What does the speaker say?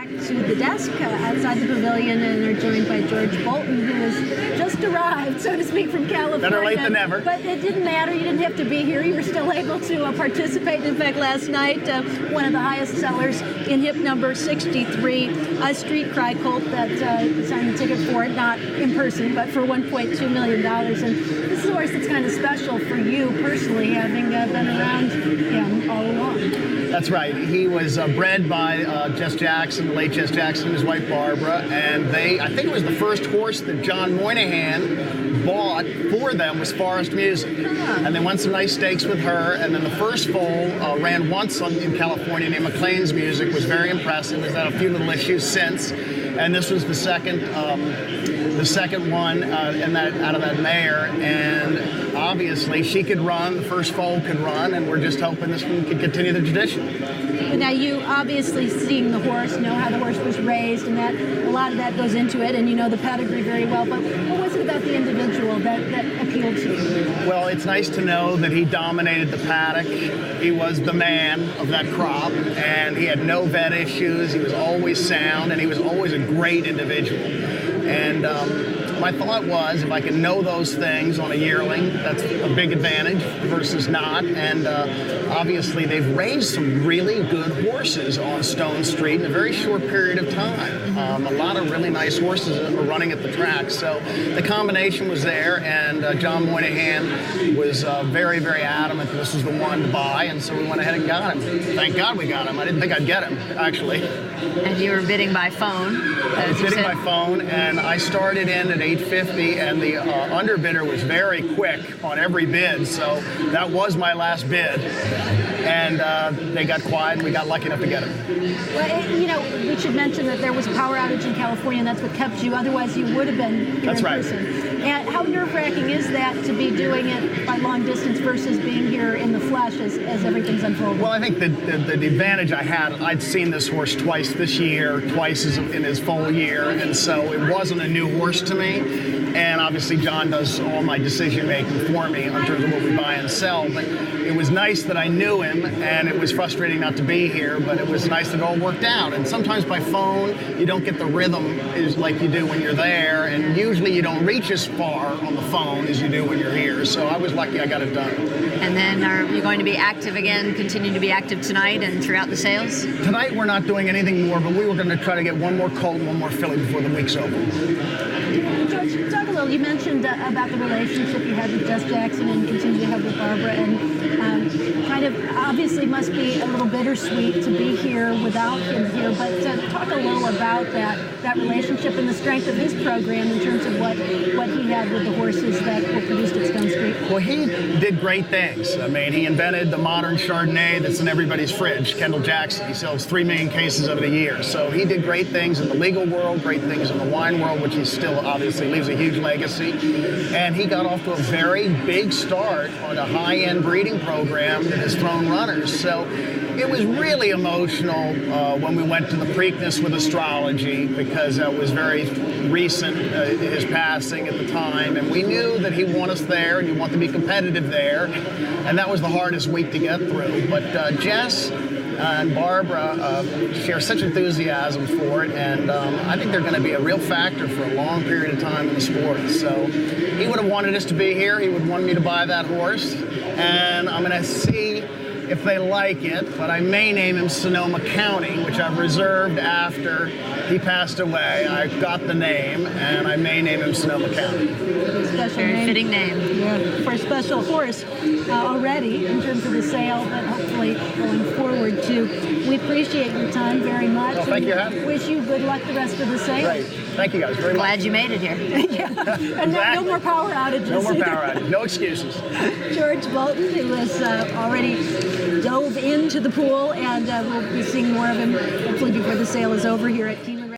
back to the desk outside the pavilion and are joined by George Bolton, who has just arrived, so to speak, from California. Better late than never. But it didn't matter. You didn't have to be here. You were still able to participate. In fact, last night, one of the highest sellers in hip number 63, a Street Cry colt that signed the ticket for it, not in person, but for $1.2 million. And this is a horse that's kind of special for you personally, having been around him all along. That's right. He was bred by Jess Jackson, the late Jess Jackson, and his wife Barbara, and I think it was the first horse that John Moynihan bought for them was Forest Music. And they won some nice stakes with her, and then the first foal ran once in California named McLean's Music, was very impressive. Has had a few little issues since, and this was the second one out of that mare, and obviously she could run, the first foal could run, and we're just hoping this one could continue the tradition. Now, you obviously, seeing the horse, know how the horse was raised, and that a lot of that goes into it, and you know the pedigree very well, but what was it about the individual that appealed to you? Well, it's nice to know that he dominated the paddock. He was the man of that crop, and he had no vet issues. He was always sound, and he was always a great individual. And my thought was, if I can know those things on a yearling, that's a big advantage versus not. And obviously, they've raised some really good horses on Stone Street in a very short period of time. A lot of really nice horses are running at the track. So the combination was there, and John Moynihan was very, very adamant that this was the one to buy, and so we went ahead and got him. Thank God we got him. I didn't think I'd get him, actually. And you were bidding by phone. I was bidding by phone, and I started in at $850, and the underbidder was very quick on every bid, so that was my last bid. And they got quiet, and we got lucky enough to get him. Well, we should mention that there was a power outage in California, and that's what kept you. Otherwise, you would have been here in person. And how nerve-wracking is that to be doing it by long distance versus being here in the flesh as everything's unfolding? Well, I think the advantage I had, I'd seen this horse twice this year, twice in his full year, and so it wasn't a new horse to me. And obviously, John does all my decision-making for me in terms of what we buy and sell. But it was nice that I knew him, and it was frustrating not to be here, but it was nice that it all worked out. And sometimes by phone, you don't get the rhythm like you do when you're there, and usually you don't reach as far on the phone as you do when you're here. So I was lucky I got it done. And then are you going to be active again, continue to be active tonight and throughout the sales? Tonight we're not doing anything more, but we were going to try to get one more colt and one more filly before the week's over. George, talk a little. You mentioned about the relationship you had with Jess Jackson and continue to have with Barbara, and kind of obviously must be a little bittersweet to be here without him here, but talk a little about that relationship and the strength of his program in terms of what he had with the horses that were produced at Stone Street. Well, he did great things. I mean, he invented the modern Chardonnay that's in everybody's fridge, Kendall Jackson. He sells 3 million cases of it a year. So he did great things in the legal world, great things in the wine world, which he still obviously leaves a huge legacy. And he got off to a very big start on a high-end breeding program that has thrown runners. So it was really emotional when we went to the Preakness with astrology, because that was very recent, his passing at the time, and we knew that he wanted us there and he wanted to be competitive there, and that was the hardest week to get through. But Jess and Barbara share such enthusiasm for it, and I think they're going to be a real factor for a long period of time in the sport. So he would have wanted us to be here. He would want me to buy that horse, and I'm going to see if they like it, but I may name him Sonoma County, which I've reserved after he passed away. I got the name, and I may name him Sonoma County. Very fitting name. Yeah, for a special horse already in terms of the sale, but hopefully going forward too. We appreciate your time very much. Well, thank you. Wish you good luck the rest of the sale. Great. Thank you guys very much. Glad you made it here. Yeah. And exactly. No more power outages. No more power outages. No excuses. George Bolton, who has already dove into the pool, and we'll be seeing more of him hopefully before the sale is over here at Keynote.